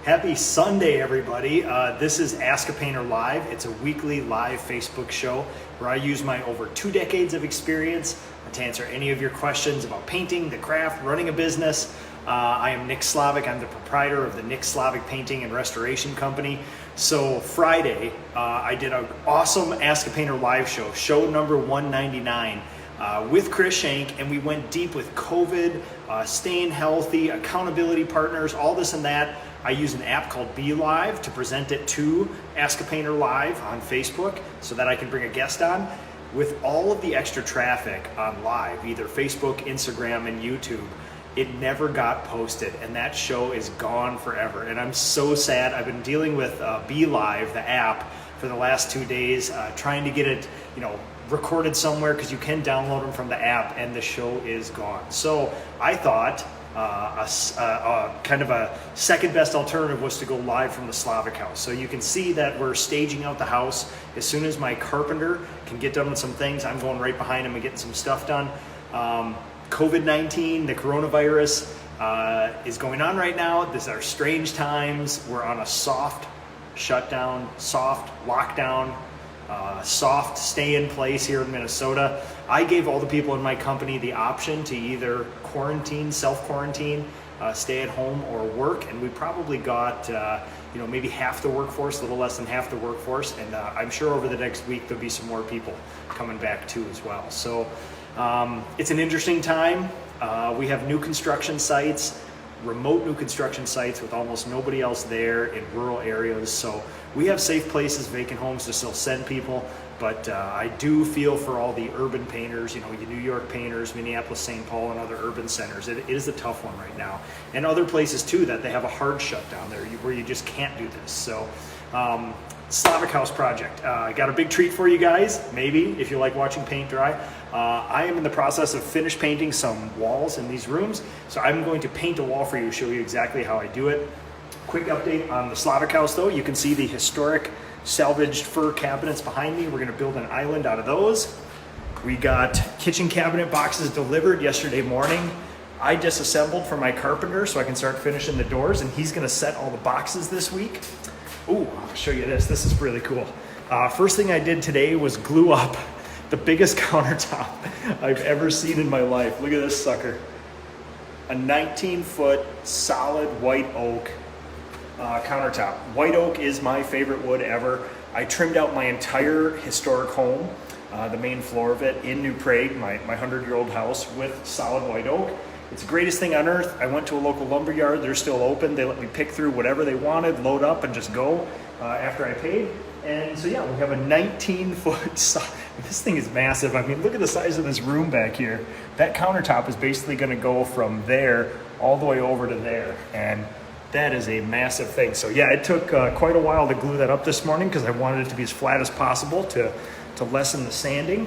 Happy Sunday, everybody. This is Ask a Painter Live. It's a weekly live Facebook show where I use my over 2 decades of experience to answer any of your questions about painting, the craft, running a business. I am Nick Slavic. I'm the proprietor of the Nick Slavic Painting and Restoration Company. So Friday, I did an awesome Ask a Painter Live show number 199. With Chris Shank, and we went deep with COVID, staying healthy, accountability partners, all this and that. I use an app called Be Live to present it to Ask a Painter Live on Facebook so that I can bring a guest on. With all of the extra traffic on live, either Facebook, Instagram, and YouTube, it never got posted, and that show is gone forever. And I'm so sad. I've been dealing with Be Live, the app, for the last 2 days, trying to get it, recorded somewhere, because you can download them from the app, and the show is gone. So I thought kind of a second best alternative was to go live from the Slavic house. So you can see that we're staging out the house. As soon as my carpenter can get done with some things, I'm going right behind him and getting some stuff done. COVID-19, the coronavirus is going on right now. These are strange times. We're on a soft shutdown, soft lockdown, soft stay in place here in Minnesota. I gave all the people in my company the option to either quarantine, self-quarantine, stay at home, or work, and we probably got maybe half the workforce, a little less than half the workforce, and I'm sure over the next week there'll be some more people coming back too as well. So it's an interesting time. We have new construction sites, remote new construction sites with almost nobody else there in rural areas. So we have safe places, vacant homes to still send people, but I do feel for all the urban painters, your New York painters, Minneapolis, St. Paul, and other urban centers. It is a tough one right now. And other places too that they have a hard shutdown there where you just can't do this. So Slavic House project. I got a big treat for you guys, maybe, if you like watching paint dry. I am in the process of finish painting some walls in these rooms, so I'm going to paint a wall for you, show you exactly how I do it. Quick update on the Slavic House though. You can see the historic salvaged fir cabinets behind me. We're going to build an island out of those. We got kitchen cabinet boxes delivered yesterday morning. I disassembled for my carpenter so I can start finishing the doors, and he's going to set all the boxes this week. Ooh, I'll show you this. This is really cool. First thing I did today was glue up the biggest countertop I've ever seen in my life. Look at this sucker. A 19-foot solid white oak countertop. White oak is my favorite wood ever. I trimmed out my entire historic home, the main floor of it, in New Prague, my 100-year-old house, with solid white oak. It's the greatest thing on earth. I went to a local lumber yard. They're still open. They let me pick through whatever they wanted, load up, and just go after I paid. And so yeah, we have a 19-foot, this thing is massive. I mean, look at the size of this room back here. That countertop is basically gonna go from there all the way over to there. And that is a massive thing. So yeah, it took quite a while to glue that up this morning because I wanted it to be as flat as possible to lessen the sanding.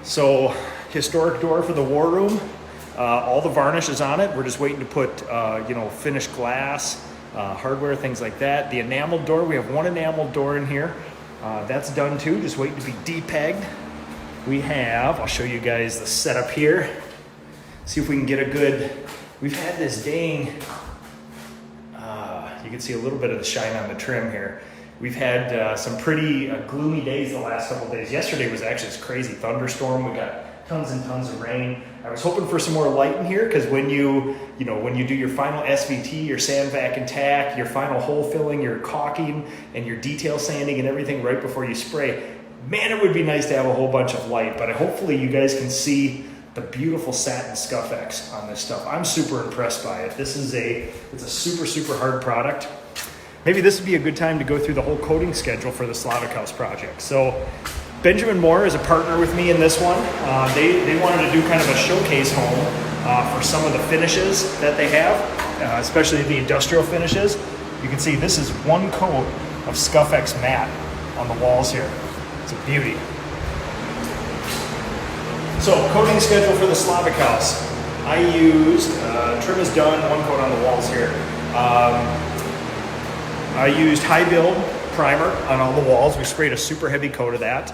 So historic door for the war room. All the varnish is on it. We're just waiting to put finished glass, hardware, things like that. The enameled door, we have one enameled door in here. That's done too, just waiting to be depegged. We have, I'll show you guys the setup here. See if we can get a good, we've had this dang, you can see a little bit of the shine on the trim here. We've had some pretty gloomy days the last couple of days. Yesterday was actually this crazy thunderstorm. We got tons and tons of rain. I was hoping for some more light in here because when you do your final SVT, your sand vac and tack, your final hole filling, your caulking, and your detail sanding and everything right before you spray, man, it would be nice to have a whole bunch of light. But hopefully you guys can see the beautiful satin scuff X on this stuff. I'm super impressed by it. It's a super, super hard product. Maybe this would be a good time to go through the whole coating schedule for the Slavic House project. So Benjamin Moore is a partner with me in this one. They wanted to do kind of a showcase home for some of the finishes that they have, especially the industrial finishes. You can see this is one coat of Scuff X matte on the walls here. It's a beauty. So coating schedule for the Slavic House. I used, trim is done, one coat on the walls here. I used high build primer on all the walls. We sprayed a super heavy coat of that.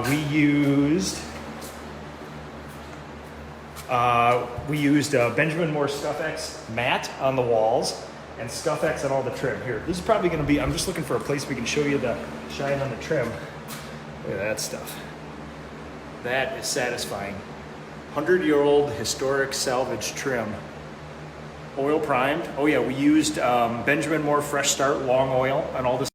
We used We used Benjamin Moore ScuffX mat on the walls and ScuffX on all the trim. Here, this is probably going to be, I'm just looking for a place we can show you the shine on the trim. Look at that stuff. That is satisfying. 100-year-old historic salvage trim. Oil primed. Oh yeah, we used Benjamin Moore Fresh Start long oil on all this.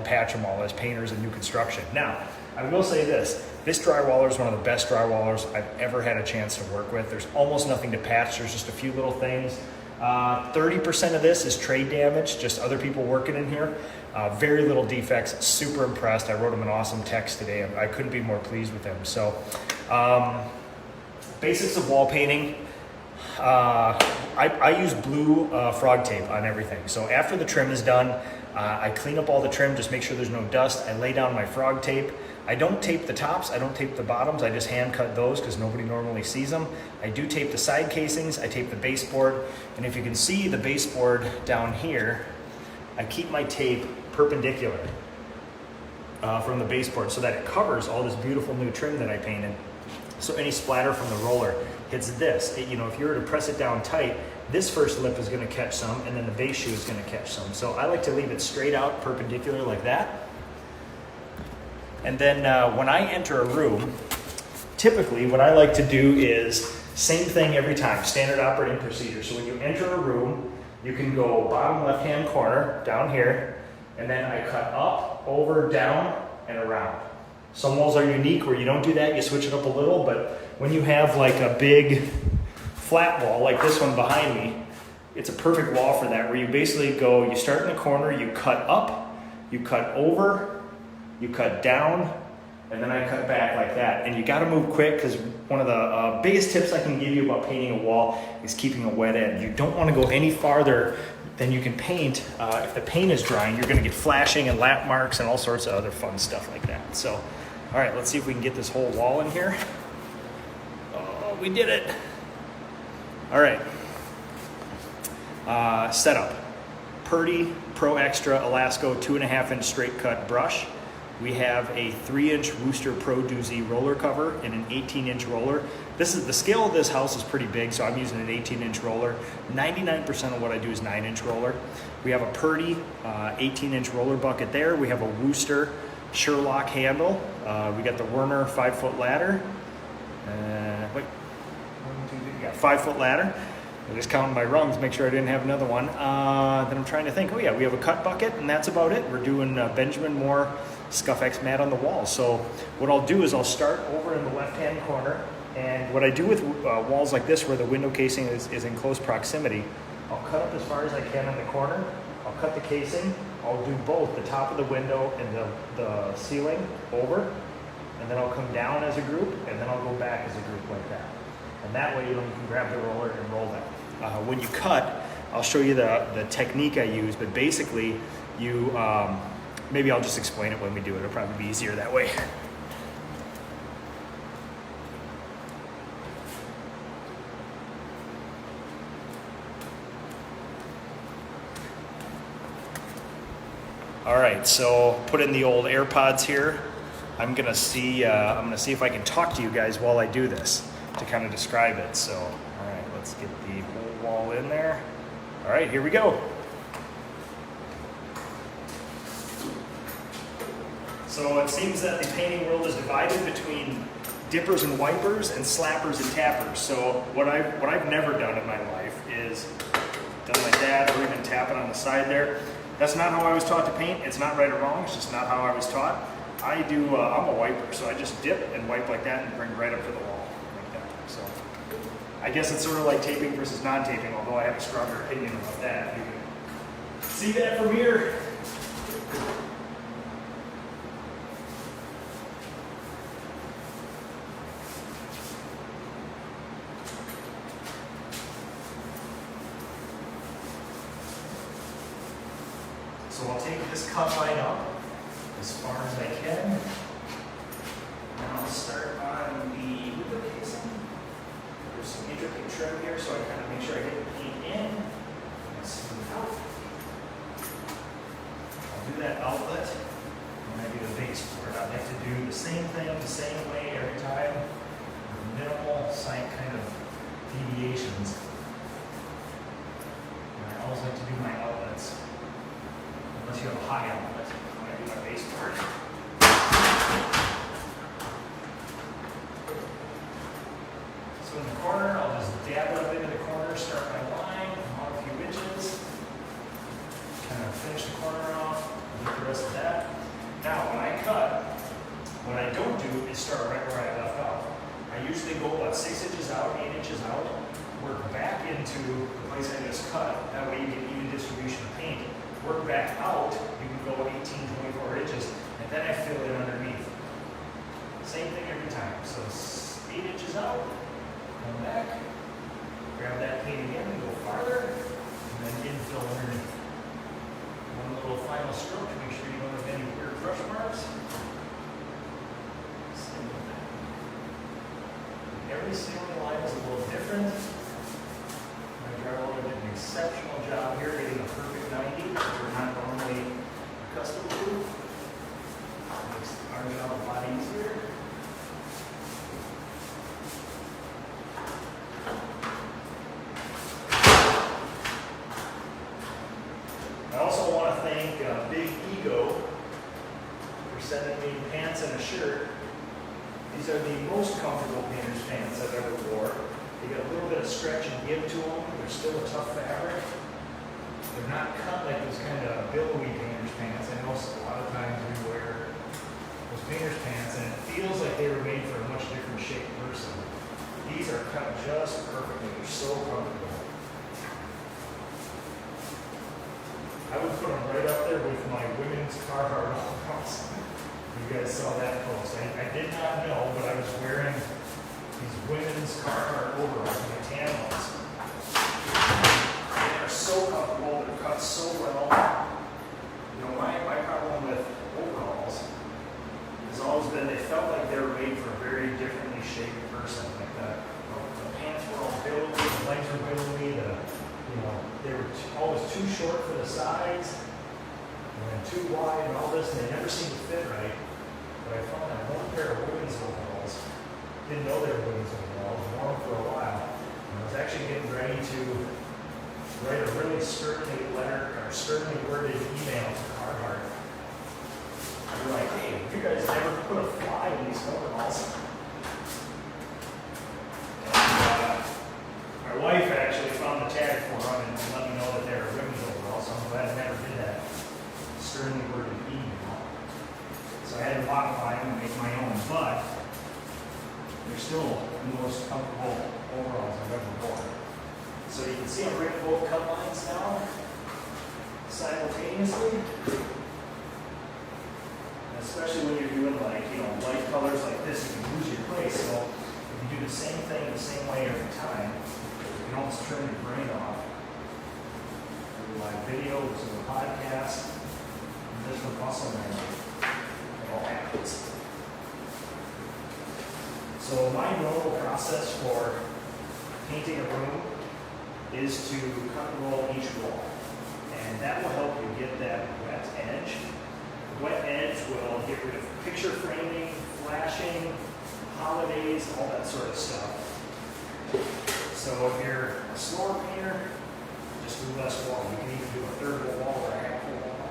Patch them all as painters and new construction. Now, I will say this drywaller is one of the best drywallers I've ever had a chance to work with. There's almost nothing to patch. There's just a few little things. 30% of this is trade damage, just other people working in here. Very little defects, super impressed. I wrote him an awesome text today. I couldn't be more pleased with him. So, basics of wall painting. I use blue frog tape on everything. So after the trim is done, I clean up all the trim, just make sure there's no dust. I lay down my frog tape. I don't tape the tops, I don't tape the bottoms, I just hand cut those because nobody normally sees them. I do tape the side casings, I tape the baseboard, and if you can see the baseboard down here, I keep my tape perpendicular from the baseboard so that it covers all this beautiful new trim that I painted. So any splatter from the roller hits this. If you were to press it down tight, this first lip is going to catch some, and then the base shoe is going to catch some. So I like to leave it straight out, perpendicular like that. And then when I enter a room, typically what I like to do is same thing every time, standard operating procedure. So when you enter a room, you can go bottom left-hand corner, down here, and then I cut up, over, down, and around. Some walls are unique where you don't do that, you switch it up a little, but when you have like a big flat wall like this one behind me, it's a perfect wall for that, where you basically go, you start in the corner, you cut up, you cut over, you cut down, and then I cut back like that. And you gotta move quick, because one of the biggest tips I can give you about painting a wall is keeping a wet end. You don't wanna go any farther than you can paint. If the paint is drying, you're gonna get flashing and lap marks and all sorts of other fun stuff like that. So, all right, let's see if we can get this whole wall in here. Oh, we did it. All right, setup. Purdy Pro Extra Elasco 2.5-inch straight cut brush. We have a 3-inch Wooster Pro Doozy roller cover and an 18-inch roller. The scale of this house is pretty big, so I'm using an 18-inch roller. 99% of what I do is 9-inch roller. We have a Purdy 18-inch roller bucket there. We have a Wooster Sherlock handle. We got the Werner 5-foot ladder. 5-foot ladder. I'm just counting my rungs, make sure I didn't have another one. Then I'm trying to think, oh yeah, we have a cut bucket, and that's about it. We're doing Benjamin Moore ScuffX mat on the wall. So what I'll do is I'll start over in the left-hand corner, and what I do with walls like this where the window casing is in close proximity, I'll cut up as far as I can in the corner, I'll cut the casing, I'll do both the top of the window and the ceiling over, and then I'll come down as a group, and then I'll go back as a group like that. And that way you can grab the roller and roll that. When you cut, I'll show you the technique I use, but basically you, maybe I'll just explain it when we do it. It'll probably be easier that way. All right, so put in the old AirPods here. I'm gonna see if I can talk to you guys while I do this to kind of describe it. So, all right, Let's get the whole wall in there. All right, here we go. So it seems that the painting world is divided between dippers and wipers and slappers and tappers. So what I've never done in my life is done like that or even tapping on the side there. That's not how I was taught to paint. It's not right or wrong. It's just not how I was taught. I'm a wiper, so I just dip and wipe like that and bring right up to the wall like that. So I guess it's sort of like taping versus non-taping, although I have a stronger opinion about that. You can see that from here. So I'll take this cut line up as far as I can. And I'll start on the window casing. There's some intricate trim here, so I kind of make sure I get the paint in and smooth out. I'll do that outlet when I do the base for it. I like to do the same thing the same way every time with minimal kind of deviations. And I always like to do my outlets. Unless you have a high outlet, when I do my base part. So in the corner, I'll just dab it up into the corner, start my line, come out a few inches, kind of finish the corner off, get the rest of that. Now, when I cut, what I don't do is start right where I left off. I usually go about 6 inches out, 8 inches out, work back into the place I just cut. That way you get even distribution of paint. Work back out, you can go 18, 24 inches, and then I fill it underneath. Same thing every time. So 8 inches out, come back, grab that paint again and go farther, and then infill underneath. One little final stroke to make sure you don't have any weird brush marks. Same with that. Every ceiling line is a little different. My drywall did an exceptional job here getting a perfect 90, which we're not normally accustomed to. Makes our job a lot easier. I also want to thank Big Ego for sending me pants and a shirt. These are the most comfortable painter's pants I've ever wore. They got a little bit of stretch and give to them. They're still a tough fabric. They're not cut like those kind of billowy painter's pants. I know a lot of times we wear those painter's pants and it feels like they were made for a much different shaped person. These are cut just perfectly. They're so comfortable. I would put them right up there with my women's Carhartt overalls. You guys saw that post. I did not know, but I was wearing these women's Carhartt overalls, my tan ones. They're so comfortable, they're cut so well. You know, my problem with overalls has always been they felt like they were made for a very differently shaped person. Like the pants were all billowy, the legs were billowy, they were always too short for the sides, and too wide and all this, and they never seemed to fit right. But I found that one pair of women's overalls, didn't know they were women's overalls, wore them for a while, and I was actually getting ready to write a really sternly worded email to Carhartt. They were like, hey, you guys never put a fly in these overalls. My wife actually found the tag for them and let me know that they were women's overalls, so I'm glad I never did that sternly worded email. So I had to modify them and make my own, but they're still the most comfortable overalls I've ever worn. So you can see I'm bringing both cut lines now simultaneously. And especially when you're doing light colors like this, you can lose your place. So if you do the same thing the same way every time, you can almost turn your brain off. There's a live video, there's a podcast, and there's the muscle memory. It all happens. So my normal process for painting a room is to cut and roll each wall. And that will help you get that wet edge. The wet edge will get rid of picture framing, flashing, holidays, all that sort of stuff. So if you're a slower painter, just do less wall. You can even do a third of a wall or a half a wall.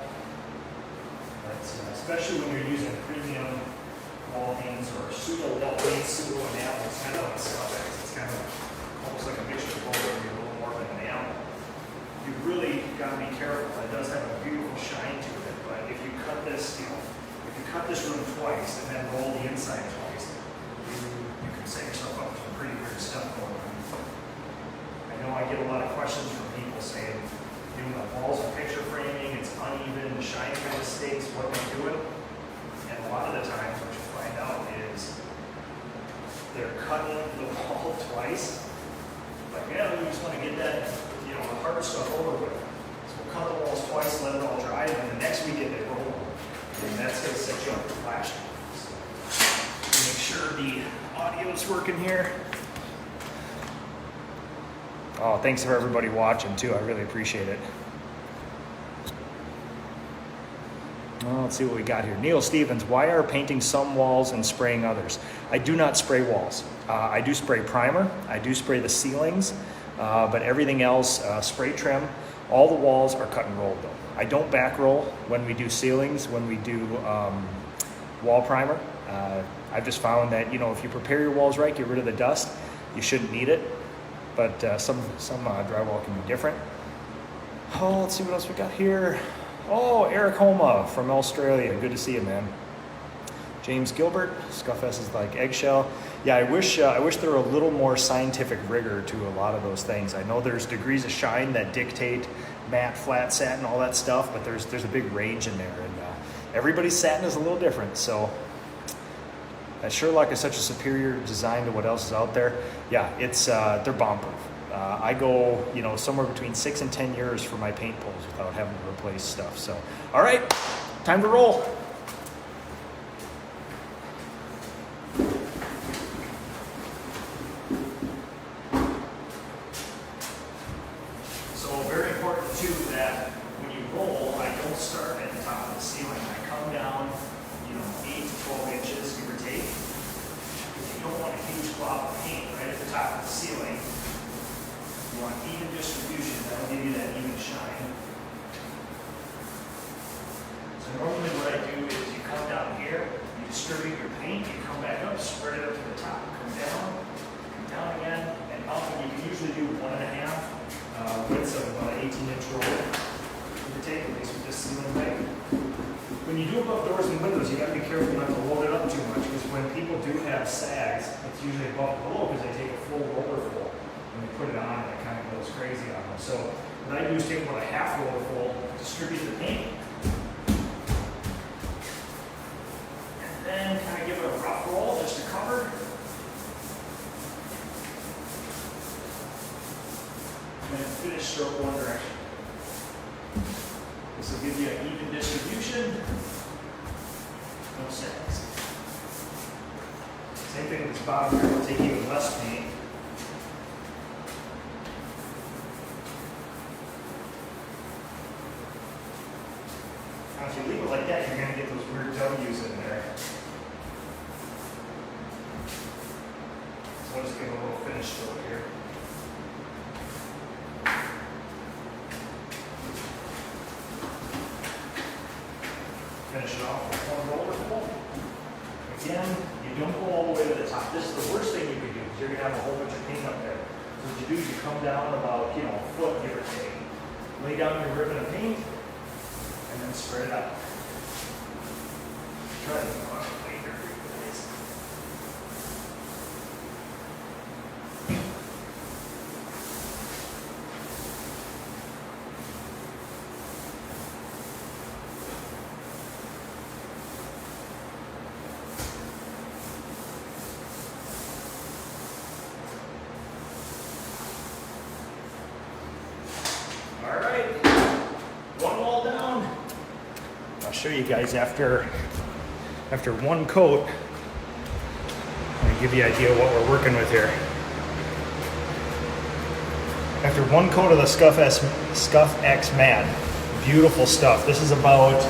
But especially when you're using premium wall paints or pseudo wall paints, pseudo enamel, it's kind of like Scuff-X. It's kind of almost like a mixture of both, where you're a little more of an enamel. You really got to be careful. It does have a beautiful shine to it, but if you cut this, if you cut this room twice and then roll the inside twice, you can set yourself up with some pretty weird stuff going on. I know I get a lot of questions from people saying, the walls are picture framing, it's uneven, the shine kind of stakes, what they do it. And a lot of the times what you find out is they're cutting the wall twice. Like, yeah, we just want to get that, the hard stuff over with. So we'll cut the walls twice, let it all dry, and then the next weekend they roll them. And that's going to set you up for flashing. So make sure the audio's working here. Oh, thanks for everybody watching too. I really appreciate it. Well, let's see what we got here. Neil Stevens, why are painting some walls and spraying others? I do not spray walls. I do spray primer. I do spray the ceilings, but everything else, spray trim. All the walls are cut and rolled though. I don't back roll when we do ceilings, when we do wall primer. I've just found that, if you prepare your walls right, get rid of the dust, you shouldn't need it. But some drywall can be different. Oh, let's see what else we got here. Oh, Eric Homa from Australia. Good to see you, man. James Gilbert, Scuff-S is like eggshell. Yeah, I wish there were a little more scientific rigor to a lot of those things. I know there's degrees of shine that dictate matte, flat satin, all that stuff, but there's a big range in there, and everybody's satin is a little different. So that Sherlock is such a superior design to what else is out there. Yeah, it's they're bomb-proof. I go, somewhere between 6 and 10 years for my paint pulls without having to replace stuff. So, all right, time to roll. So very important too that when you roll, I don't start at the top of the ceiling. I come down, 8 to 12 inches, give or take. If you don't want a huge blob of paint right at the top of the ceiling, you want even distribution. That'll give you that even shine. So normally what I do is you come down here, you distribute your paint, you come back up, spread it up to the top, come down again, and up. And you can usually do 1.5 widths of 18-inch roll. Give or take, at least with this ceiling height. When you do above doors and windows, you got to be careful not to load it up too much, because when people do have sags, it's usually above below because they take a full roller full. When they put it on, it kind of goes crazy on them. So what I do is take about a half roller full, distribute the paint, and then kind of give it a rough roll just to cover. And then finish stroke one direction. This will give you an even distribution. No sags. Same thing with this bottom here. We'll take even less paint. Now, if you leave it like that, you're going to get those weird W's in there. So I'll just give it a little finish stroke here. Finish it off with one roller full. Again, you don't go all the way to the top. This is the worst thing you could do, because you're going to have a whole bunch of paint up there. So what you do is you come down about, a foot, give or take. Lay down your ribbon of paint, and then spread it out. Try to go out later. All right, one wall down. I'll show you guys after one coat. I'll give you an idea of what we're working with here. After one coat of the Scuff-X matte, beautiful stuff. This is about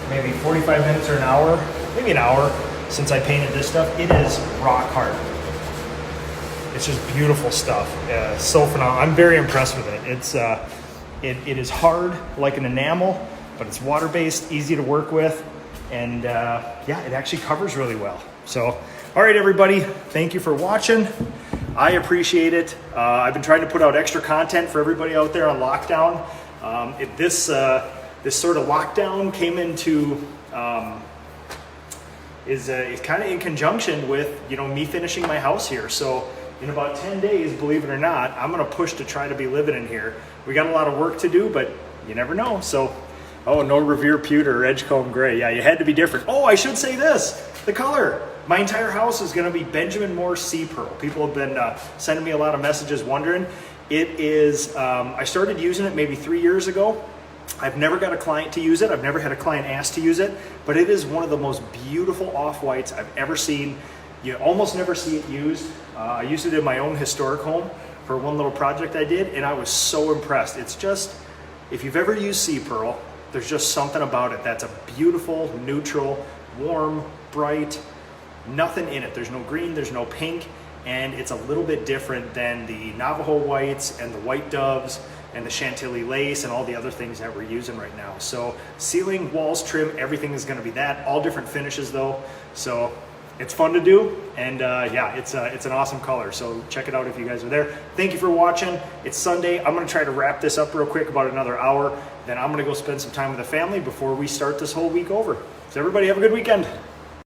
maybe 45 minutes or an hour, maybe an hour since I painted this stuff. It is rock hard. It's just beautiful stuff. So phenomenal. I'm very impressed with it. It is hard like an enamel, but it's water-based, easy to work with, and yeah, it actually covers really well. So, all right, everybody, thank you for watching. I appreciate it. I've been trying to put out extra content for everybody out there on lockdown. This sort of lockdown came into is kind of in conjunction with, you know, me finishing my house here. So in about 10 days, believe it or not, I'm gonna push to try to be living in here. We got a lot of work to do, but you never know. So, oh, no Revere pewter or Edgecombe gray. Yeah, you had to be different. Oh, I should say this, the color. My entire house is gonna be Benjamin Moore Sea Pearl. People have been sending me a lot of messages wondering. It is, I started using it maybe 3 years ago. I've never got a client to use it. I've never had a client ask to use it, but it is one of the most beautiful off-whites I've ever seen. You almost never see it used. I used it in my own historic home for one little project I did, and I was so impressed. It's just, if you've ever used Sea Pearl, there's just something about it that's a beautiful, neutral, warm, bright, nothing in it. There's no green, there's no pink, and it's a little bit different than the Navajo whites and the white doves and the Chantilly lace and all the other things that we're using right now. So ceiling, walls, trim, everything is gonna be that. All different finishes though. So it's fun to do, and yeah, it's an awesome color. So check it out if you guys are there. Thank you for watching. It's Sunday. I'm gonna try to wrap this up real quick, about another hour. Then I'm gonna go spend some time with the family before we start this whole week over. So everybody have a good weekend.